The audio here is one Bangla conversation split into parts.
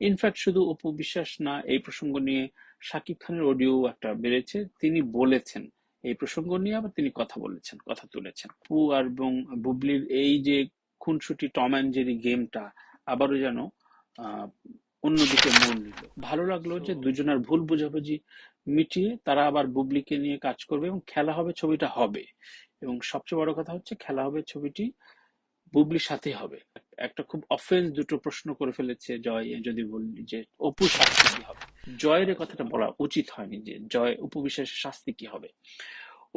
ইনফ্যাক্ট শুধু অপু বিশ্বাস না, এই প্রসঙ্গ নিয়ে শাকিব খানের অডিও একটা বেড়েছে, তিনি বলেছেন এই প্রসঙ্গ নিয়ে, আবার তিনি কথা বলেছেন, কথা তুলেছেন। অপু আর এবং বুবলির এই যে খুনসুটি টম অ্যান্ড জেরি গেমটা আবারও যেন আহ অন্যদিকে মোড় নিল। ভালো লাগলো যে দুজনের ভুল বোঝাবুঝি মিটিয়ে তারা আবার বুবলিকে নিয়ে কাজ করবে এবং খেলা হবে ছবিটা হবে। এবং সবচেয়ে বড় কথা হচ্ছে, খেলা হবে ছবিটি বুবলির সাথেই হবে। একটা খুব অফেন্স দুটো প্রশ্ন করে ফেলেছে জয়, যদি বলি যে অপুর শাস্তি কি হবে। জয়ের এ কথাটা বলা উচিত হয়নি, যে জয় অপু বিশ্বাসের শাস্তি কি হবে।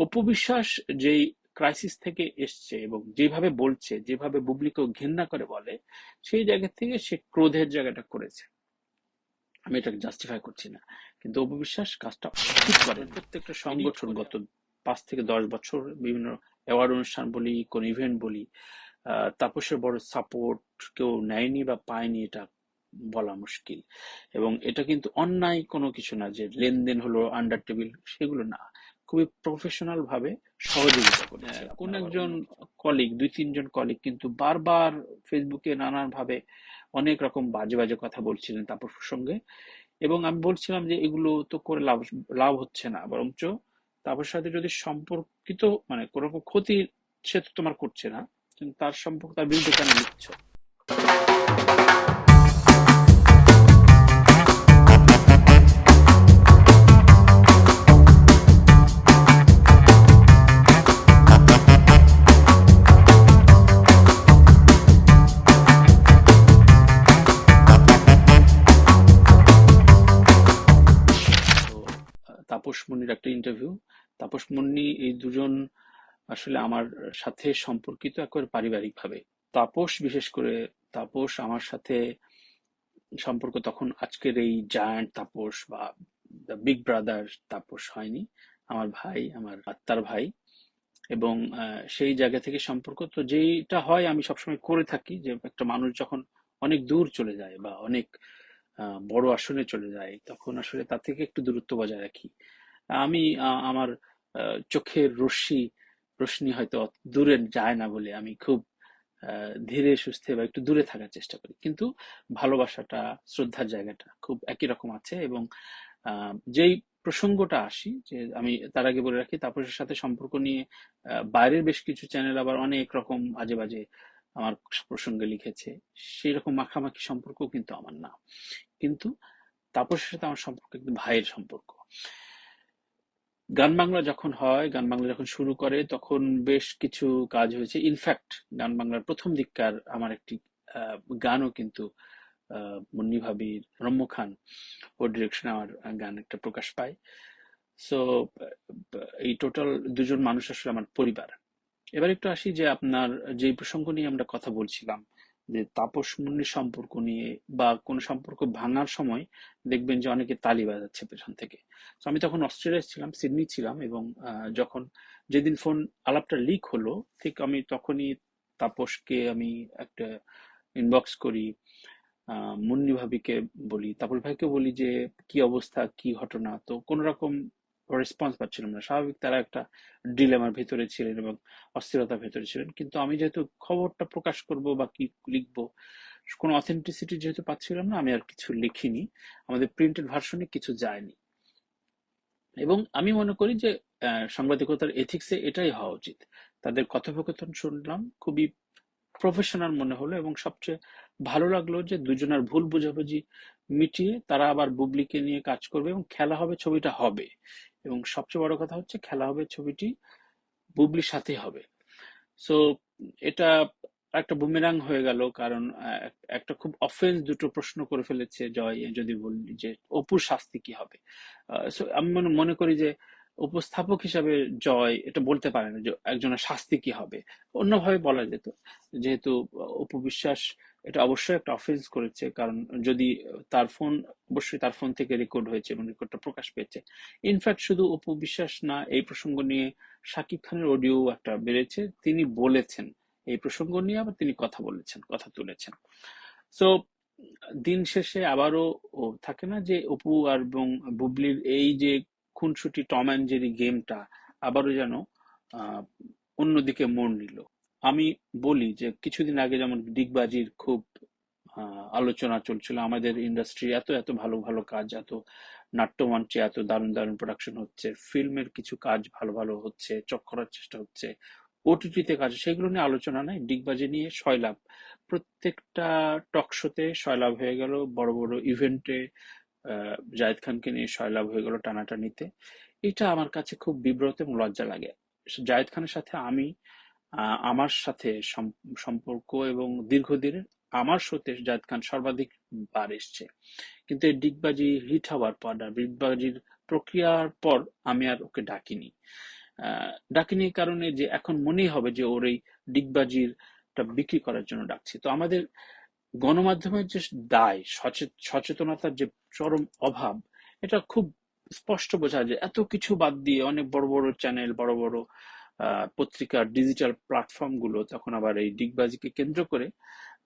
অপু বিশ্বাস যেই ক্রাইসিস থেকে এসছে এবং যেভাবে বলছে, যেভাবে বুবলিকেও ঘেন্না করে বলে, সেই জায়গা থেকে সে ক্রোধের জায়গাটা করেছে। আমি এটাকে জাস্টিফাই করছি না, কিন্তু অপু বিশ্বাস কাজটা ঠিক করেন। প্রত্যেকটা সংগঠন গত 5 থেকে 10 বছর বিভিন্ন অ্যাওয়ার্ড অনুষ্ঠান বলি, কোন ইভেন্ট বলি, তাপসের বড় সাপোর্ট কেউ নেয়নি বা পায়নি, এটা বলা মুশকিল। এবং এটা কিন্তু অন্যায় কোনো কিছু না যে লেনদেন হলো আন্ডার টেবিল, সেগুলো না। খুবই প্রফেশনাল ভাবে সহযোগিতা করেছে কোন একজন কলিগ, 2-3 জন কলিগ কিন্তু বারবার ফেসবুকে নানান ভাবে অনেক রকম বাজে বাজে কথা বলছিলেন তাপস প্রসঙ্গে। এবং আমি বলছিলাম যে এগুলো তো করে লাভ লাভ হচ্ছে না, বরঞ্চ তাপসের সাথে যদি সম্পর্কিত মানে কোনো রকম ক্ষতি সে তো তোমার করছে না, কিন্তু তার সম্পর্কে তার বিরুদ্ধে কেন লিখছো। তো তাপস মুন্নির একটা ইন্টারভিউ, তাপস মুন্নি, এই দুজন আসলে আমার সাথে সম্পর্কিত একেবারে পারিবারিক ভাবে। তাপস বিশেষ করে, তাপস আমার সাথে সম্পর্ক তখন আজকের এই জায়ান্ট তাপস বা দ্য বিগ ব্রাদার তাপস হয়নি। আমার ভাই, আমার আত্মার ভাই। এবং সেই জায়গা থেকে সম্পর্ক তো যেটা হয় আমি সবসময় করে থাকি, যে একটা মানুষ যখন অনেক দূর চলে যায় বা অনেক বড় আসনে চলে যায়, তখন আসলে তার থেকে একটু দূরত্ব বজায় রাখি। আমি আমার চোখের রশ্মি হয়তো দূরে যায় না বলে আমি খুব ধীরে সুস্থে বা একটু দূরে থাকার চেষ্টা করি, কিন্তু ভালোবাসাটা, শ্রদ্ধার জায়গাটা খুব একই রকম আছে। এবং যেই প্রসঙ্গটা আসি, যে আমি তার আগে বলে রাখি, তাপসের সাথে সম্পর্ক নিয়ে বাইরের বেশ কিছু চ্যানেল আবার অনেক রকম আজে বাজে আমার প্রসঙ্গে লিখেছে। সেই রকম মাখামাখি সম্পর্ক কিন্তু আমার না, কিন্তু তাপসের সাথে আমার সম্পর্ক একটু ভাইয়ের সম্পর্ক। গান বাংলা যখন হয়, গান বাংলা যখন শুরু করে, তখন বেশ কিছু কাজ হয়েছে। ইনফ্যাক্ট গান বাংলার প্রথম দিককার আমার একটি গানও কিন্তু মুন্নি ভাবির, রম্য খান ওর ডিরেকশনে আমার গান একটা প্রকাশ পায়। সো এই টোটাল দুজন মানুষ আসলে আমার পরিবার। এবার একটু আসি যে আপনার যে প্রসঙ্গ নিয়ে আমরা কথা বলছিলাম, যে তাপস মুন্নির সম্পর্ক নিয়ে বা কোন সম্পর্ক ভাঙার সময় দেখবেন যে অনেকে তালি বাজাচ্ছে পেছন থেকে। তো আমি তখন অস্ট্রেলিয়ায় ছিলাম, সিডনি ছিলাম, এবং যখন যেদিন ফোন আলাপটা লিক হলো, ঠিক আমি তখনই তাপসকে আমি একটা ইনবক্স করি, মুন্নি ভাবিকে বলি, তাপস ভাইকে বলি যে কি অবস্থা, কি ঘটনা। তো কোন রকম রেসপন্স পাচ্ছিলাম না। স্বাভাবিক, তারা একটা ডিলেমার ভেতরে ছিলেন এবং অস্থিরতার ভেতরে ছিলেন। কিন্তু আমি যেহেতু খবরটা প্রকাশ করব বা কি লিখবো, কোনো অথেন্টিসিটি যেহেতু পাচ্ছিলাম না, আমি আর কিছু লিখিনি। আমাদের প্রিন্টেড ভার্সনে কিছু যায়নি। এবং আমি মনে করি যে সাংবাদিকতার এথিক্সে এটাই হওয়া উচিত। তাদের কথোপকথন শুনলাম, খুবই প্রফেশনাল মনে হলো। এবং সবচেয়ে ভালো লাগলো যে দুজনের ভুল বোঝাবুঝি মিটিয়ে তারা আবার বুবলিকে নিয়ে কাজ করবে এবং খেলা হবে ছবিটা হবে। এবং সবচেয়ে বড় কথা হচ্ছে, খেলা হবে ছবিটি বুবলির সাথেই হবে। সো এটা একটা বুমেরাং হয়ে গেল, কারণ একটা খুব অফেন্স দুটো প্রশ্ন করে ফেলেছে জয়, যদি বলি যে অপুর শাস্তি কি হবে। সো আমি মনে করি যে উপস্থাপক হিসাবে জয় এটা বলতে পারে না যে একজনের শাস্তি কি হবে। অন্যভাবে বলা যেত, যেহেতু অপু বিশ্বাস এটা অবশ্যই একটা অফেন্স করেছে, কারণ যদি তার ফোন, অবশ্যই তার ফোন থেকে রেকর্ড হয়েছে এবং রেকর্ডটা প্রকাশ পেয়েছে। ইনফ্যাক্ট শুধু অপু বিশ্বাস না, এই প্রসঙ্গ নিয়ে শাকিব খানের অডিও একটা বেড়েছে, তিনি বলেছেন এই প্রসঙ্গ নিয়ে, আবার তিনি কথা বলেছেন, কথা তুলেছেন। সো দিন শেষে আবারও থাকে না যে অপু আর এবং বুবলির এই যে খুনসুটি টম অ্যান্ড জেরি গেমটা আবারও যেন আহ অন্যদিকে মোড় নিল। আমি বলি যে কিছুদিন আগে যেমন ডিগবাজির খুব আলোচনা চলছিল আমাদের ইন্ডাস্ট্রি এত এত ভালো ভালো কাজ, এত নাট্যমঞ্চে এত দারুণ দারুণ প্রোডাকশন হচ্ছে, ফিল্মের কিছু কাজ ভালো ভালো হচ্ছে, চক করার চেষ্টা হচ্ছে, ওটিটিতে কাজ, সেগুলো নিয়ে আলোচনা নাই, ডিগবাজি নিয়ে সয়লাভ। প্রত্যেকটা টক শোতে সয়লাভ হয়ে গেল, বড় বড় ইভেন্টে জায়েদ খানকে নিয়ে সয়লাভ হয়ে গেল টানাটানিতে। এটা আমার কাছে খুব বিব্রত এবং লজ্জা লাগে। জায়েদ খানের সাথে আমার সাথে সম্পর্ক এবং দীর্ঘদিনের, আমার শোতে জায়েদ খান সর্বাধিক বার এসছে, কিন্তু এই ডিগবাজি হিট হওয়ার পর আর ডিগবাজির প্রক্রিয়ার পর আমি আর ওকে ডাকিনি। ডাকিনি এই কারণে যে এখন মনেই হবে যে ওর এই ডিগবাজিরটা বিক্রি করার জন্য ডাকছি। তো আমাদের গণমাধ্যমের যে দায়, সচেতনতার যে চরম অভাব, এটা খুব স্পষ্ট বোঝা যায়। এত কিছু বাদ দিয়ে অনেক বড় বড় চ্যানেল, বড় বড় পত্রিকার ডিজিটাল প্ল্যাটফর্ম গুলো তখন আবার এই ডিগবাজিকে কেন্দ্র করে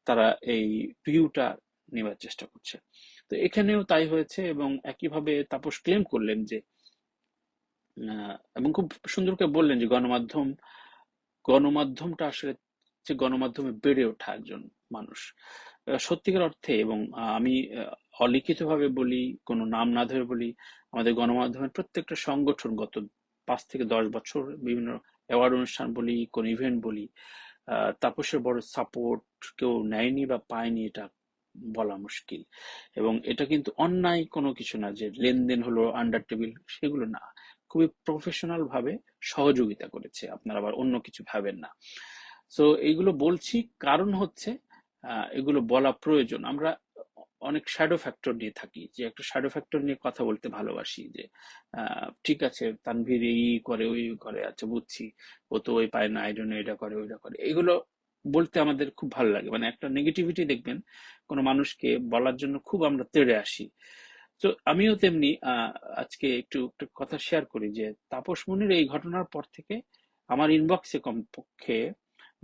তারা এই ভিউটা নেবার চেষ্টা করছে। তো এখানেও তাই হয়েছে, এবং একইভাবে তাপস ক্লেম করলেন যে এবং খুব সুন্দর করে বললেন যে গণমাধ্যমটা আসলে, যে গণমাধ্যমে বেড়ে ওঠা একজন মানুষ সত্যিকার অর্থে, এবং আমি অলিখিতভাবে বলি, কোনো নাম না ধরে বলি, আমাদের গণমাধ্যমের প্রত্যেকটা সংগঠন গত 5 থেকে 10 বছর বিভিন্ন অ্যাওয়ার্ড অনুষ্ঠান বলি, কোন ইভেন্ট বলি, তাপসের বড় সাপোর্ট কেউ নেয়নি বা পায়নি, এটা বলা মুশকিল। এবং এটা কিন্তু অন্যায় কোনো কিছু না যে লেনদেন হলো আন্ডার টেবিল, সেগুলো না, খুবই প্রফেশনাল ভাবে সহযোগিতা করেছে, আপনারা আবার অন্য কিছু ভাবেন না। সো এইগুলো বলছি কারণ হচ্ছে এগুলো বলা প্রয়োজন। আমরা অনেক শ্যাডো ফ্যাক্টর নিয়ে থাকি, যে একটা শ্যাডো ফ্যাক্টর নিয়ে কথা বলতে ভালোবাসি, যে ঠিক আছে তানভীর এই করে ওই করে, আচ্ছা বুঝছি, ও তো ওই পায় না, এই জন্য এটা করে ওইটা করে, এগুলো বলতে আমাদের খুব ভালো লাগে। মানে একটা নেগেটিভিটি দেখবেন কোনো মানুষকে বলার জন্য খুব আমরা তেড়ে আসি। তো আমিও তেমনি আজকে একটু একটু কথা শেয়ার করি যে তাপস মুনির এই ঘটনার পর থেকে আমার ইনবক্সে কমপক্ষে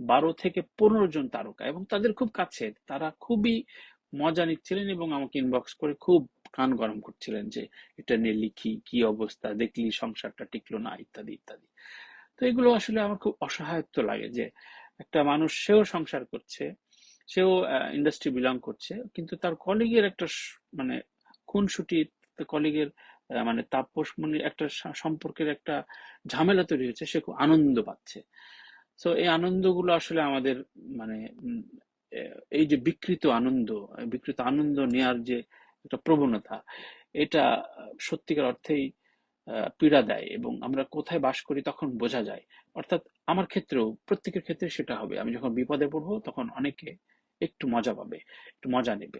12 থেকে 15 জন তারকা এবং তাদের খুব কাছের, তারা খুবই মজা নিচ্ছিলেন এবং আমাকে ইনবক্স করে খুব কান গরম করছিলেন যে এটা নিয়ে লিখি, কি অবস্থা, দেখলি সংসারটা টিকলো না, ইত্যাদি ইত্যাদি। তো এগুলো আসলে আমার খুব অসহায়ত্ব লাগে যে একটা মানুষ, সেও সংসার করছে, সেও ইন্ডাস্ট্রি বিলং করছে, কিন্তু তার কলিগের একটা মানে খুনসুটি, কলিগের মানে তাপস মুনির একটা সম্পর্কের একটা ঝামেলা তৈরি হয়েছে, সে খুব আনন্দ পাচ্ছে। তো এই আনন্দগুলো আসলে আমাদের মানে এই যে বিকৃত আনন্দ নেয়ার যে একটা প্রবণতা, এটা সত্যিকার অর্থেই পীড়া দেয়, এবং আমরা কোথায় বাস করি তখন বোঝা যায়। অর্থাৎ আমার ক্ষেত্রেও, প্রত্যেকের ক্ষেত্রে সেটা হবে, আমি যখন বিপদে পড়বো তখন অনেকে একটু মজা পাবে, একটু মজা নেবে।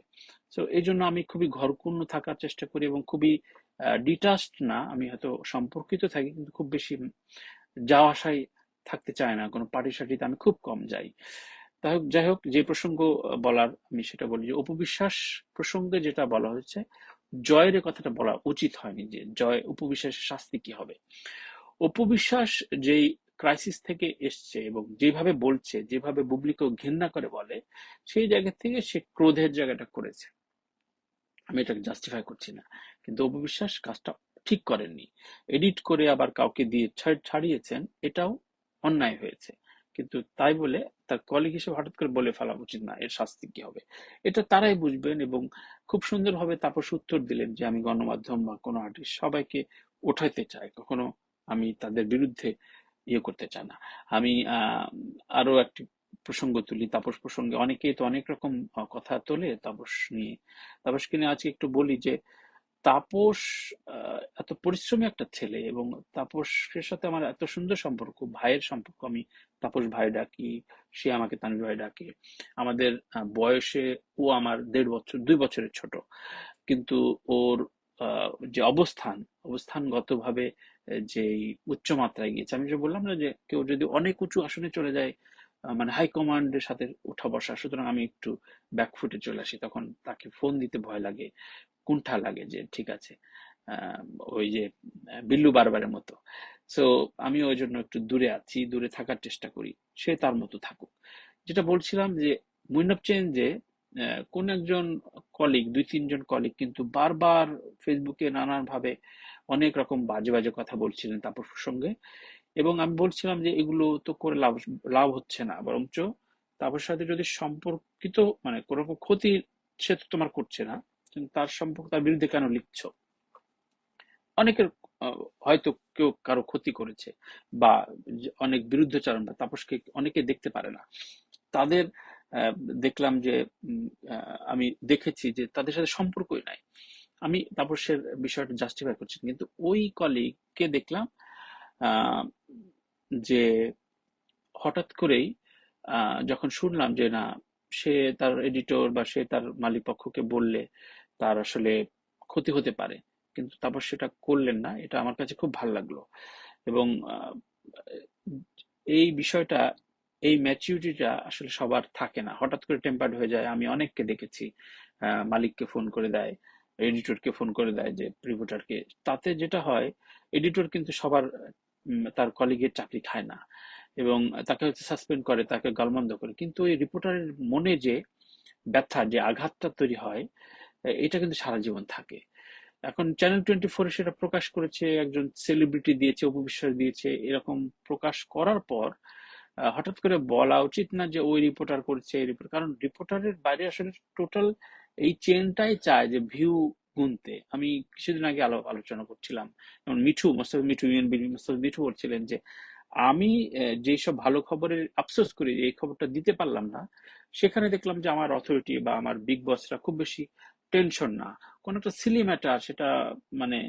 তো এই জন্য আমি খুবই ঘরকুন্ন থাকার চেষ্টা করি এবং খুবই ডিটাচড না, আমি হয়তো সম্পর্কিত থাকি কিন্তু খুব বেশি যাওয়া আসায় থাকতে চায় না, কোনো পার্টি সার্টিতে আমি খুব কম যাই। যাই হোক, যে প্রসঙ্গ বলার আমি সেটা বলি, যে অপবিশ্বাস প্রসঙ্গে যেটা বলা হয়েছে, জয়ের এ কথাটা বলা উচিত হয়নি, যে অপবিশ্বাসের শাস্তি কি হবে। অপবিশ্বাস যেই ক্রাইসিস থেকে এসছে এবং যেভাবে বলছে, যেভাবে বুবলিকেও ঘেন্না করে বলে, সেই জায়গা থেকে সে ক্রোধের জায়গাটা করেছে, আমি এটাকে জাস্টিফাই করছি না, কিন্তু অপবিশ্বাস কাজটা ঠিক করেননি। এডিট করে আবার কাউকে দিয়ে ছাড়িয়েছেন, এটাও অন্যায় হয়েছে, কিন্তু তাই বলে তার কলিগ হিসেবে হঠাৎ করে বলে ফেলা উচিত না এর শাস্তি কি হবে। এটা তারাই বুঝবেন, এবং খুব সুন্দরভাবে তাপস উত্তর দিলেন যে আমি গণমাধ্যম বা কোনো আর্টিস্ট সবাইকে ওঠাইতে চাই, কখনো আমি তাদের বিরুদ্ধে ইয়ে করতে চাই না। আমি আরো একটি প্রসঙ্গ তুলি, তাপস প্রসঙ্গে অনেকেই তো অনেক রকম কথা তোলে তাপস নিয়ে। তাপসকে নিয়ে আজকে একটু বলি যে তাপস এত পরিশ্রমী একটা ছেলে, এবং তাপসের সাথে আমার এত সুন্দর সম্পর্ক, ভাইয়ের সম্পর্ক, আমি তাপস ভাই ডাকি, সে আমাকে তানভীর ভাই ডাকে। আমাদের বয়সে ও আমার 1.5 বছর 2 বছরের ছোট, কিন্তু ওর যে অবস্থানগত ভাবে যে উচ্চমাত্রায় গিয়েছে, আমি যে বললাম না যে কেউ যদি অনেক উঁচু আসনে চলে যায়, মানে হাই কমান্ডের সাথে উঠা বসা, সুতরাং আমি একটু ব্যাকফুটে চলে আসি, তখন তাকে ফোন দিতে ভয় লাগে, কুণ্ঠা লাগে, যে ঠিক আছে আহ, ওই যে বিল্লু বারবারের মতো। সো আমি ওই জন্য একটু দূরে আছি, দূরে থাকার চেষ্টা করি, সে তার মতো থাকুক। যেটা বলছিলাম যে উইন্ড অফ চেঞ্জে কোন একজন কলিগ, 2-3 জন কলিগ কিন্তু বারবার ফেসবুকে নানান ভাবে অনেক রকম বাজে বাজে কথা বলছিলেন তাপস প্রসঙ্গে, এবং আমি বলছিলাম যে এগুলো তো করে লাভ লাভ হচ্ছে না, বরঞ্চ তাপসের সাথে যদি সম্পর্কিত মানে কোনো রকম ক্ষতি সে তো তোমার করছে না, কিন্তু তার সম্পর্কে তার বিরুদ্ধে কেন লিখছো? অনেকের হয়তো কেউ কারো ক্ষতি করেছে, বা অনেক বিরুদ্ধচারণ, বা তাপসকে অনেকে দেখতে পারে না। তাদের আহ, দেখলাম যে আমি দেখেছি যে তাদের সাথে সম্পর্কই নাই। আমি তাপসের বিষয়টা জাস্টিফাই করছি না, কিন্তু ওই কলিগকে দেখলাম আহ, যে হঠাৎ করেই যখন শুনলাম যে না, সে তার এডিটর বা সে তার মালিক পক্ষকে বললে তার আসলে ক্ষতি হতে পারে, কিন্তু তারপর সেটা করলেন না, এটা আমার কাছে খুব ভালো লাগলো। এবং এই বিষয়টা, এই ম্যাচিউরিটিটা আসলে সবার থাকে না, হঠাৎ করে টেম্পার্ড হয়ে যায়। আমি অনেককে দেখেছি মালিককে ফোন করে দেয়, এডিটরকে ফোন করে দেয়, যে রিপোর্টারকে। তাতে যেটা হয়, এডিটর কিন্তু সবার তার কলিগের চাকরি খায় না, এবং তাকে হচ্ছে সাসপেন্ড করে, তাকে গালমন্দ করে, কিন্তু ওই রিপোর্টারের মনে যে ব্যথা, যে আঘাতটা তৈরি হয়, এটা কিন্তু সারা জীবন থাকে। এখন চ্যানেল 24 সেটা প্রকাশ করেছে, একজন সেলিব্রিটি দিয়েছে, অপবিশ্বাস দিয়েছে, এরকম প্রকাশ করার পর হঠাৎ করে বলা উচিত না যে ওই রিপোর্টার করেছে, এই রিপোর্টার, কারণ রিপোর্টারের বাইরে আসলে টোটাল এই চেনটাই চায় যে ভিউ গুনতে। আমি কিছুদিন আগে আলোচনা করছিলাম, যেমন মিঠু, মোস্তাফিজ মিঠু, ইউএনবি মোস্তাফিজ মিঠু বলছিলেন যে আমি যেসব ভালো খবরের আফসোস করি যে এই খবরটা দিতে পারলাম না, সেখানে দেখলাম যে আমার অথরিটি বা আমার বিগ বসরা খুব বেশি টেনশন না, কোন একটা সিলি ম্যাটার, সেটা মানে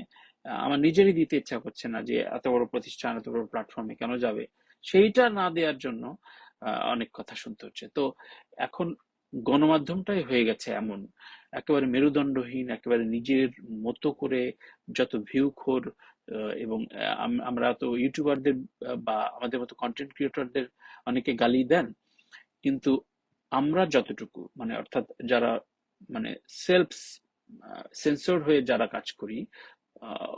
আমার নিজেরই দিতে ইচ্ছা করছে না, যে এত বড় প্রতিষ্ঠান, এত বড় প্ল্যাটফর্মে কেন যাবে, সেইটা না দেওয়ার জন্য অনেক কথা শুনতে হচ্ছে। তো এখন গণমাধ্যমটাই হয়ে গেছে এমন, একেবারে মেরুদণ্ডহীন, একেবারে নিজের মতো করে যত ভিউ খোর, এবং আমরা তো ইউটিউবারদের বা আমাদের মতো কন্টেন্ট ক্রিয়েটরদের অনেকে গালি দেন, কিন্তু আমরা যতটুকু মানে অর্থাৎ যারা মানে সেলফ সেন্সর হয়ে যারা কাজ করি,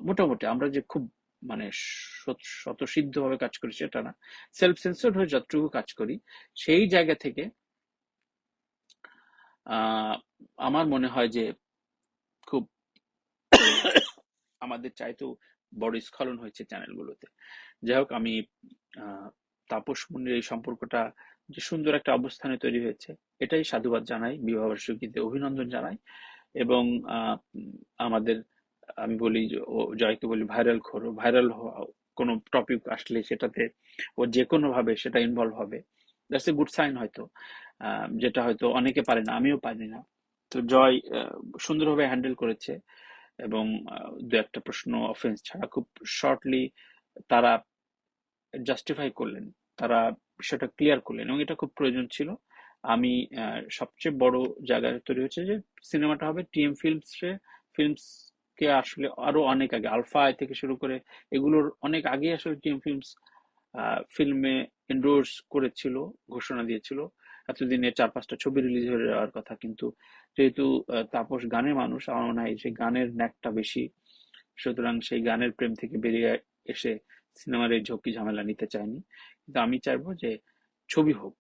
মোটামুটি আমরা যে খুব মানে স্বতঃসিদ্ধ ভাবে কাজ করি সেটা না, সেলফ সেন্সর হয়ে যতটুকু কাজ করি, সেই জায়গা থেকে আহ আমার মনে হয় যে খুব আমাদের চাইতেও বড় স্খলন হয়েছে চ্যানেলগুলোতে। যাই হোক, আমি তাপস মুন্নির এই সম্পর্কটা যে সুন্দর একটা অবস্থানে তৈরি হয়েছে, এটাই সাধুবাদ জানাই, বিবাহবার্ষিকীতে অভিনন্দন জানাই। এবং আমাদের, আমি বলি যে ও জয়কে বলি ভাইরাল খোর, ভাইরাল কোনো টপিক আসলে সেটাতে ও যে কোনো ভাবে সেটা ইনভলভ হবে, দ্যাটস এ গুড সাইন হয়তো, যেটা হয়তো অনেকে পারে না, আমিও পারি না। তো জয় সুন্দরভাবে হ্যান্ডেল করেছে, এবং দু একটা প্রশ্ন অফেন্স ছাড়া খুব শর্টলি তারা জাস্টিফাই করলেন, তারা বিষয়টা ক্লিয়ার করলেন, এবং এটা খুব প্রয়োজন ছিল। আমি সবচেয়ে বড় জায়গায় তৈরি হচ্ছে যে সিনেমাটা হবে টিএম ফিল্মস কে আসলে আরো অনেক আগে, আলফা আই থেকে শুরু করে এগুলোর অনেক আগে আসলে টিএম ফিল্মস ফিল্মে এন্ডোর্স করেছিল, ঘোষণা দিয়েছিল। এতদিনে 4-5টা ছবি রিলিজ হয়ে যাওয়ার কথা, কিন্তু যেহেতু তাপস গানের মানুষ, আমার মনে হয় সেই গানের ন্যাকটা বেশি, সুতরাং সেই গানের প্রেম থেকে বেরিয়ে এসে সিনেমার এই ঝক্কি ঝামেলা নিতে চায়নি। কিন্তু আমি চাইবো যে ছবি হোক।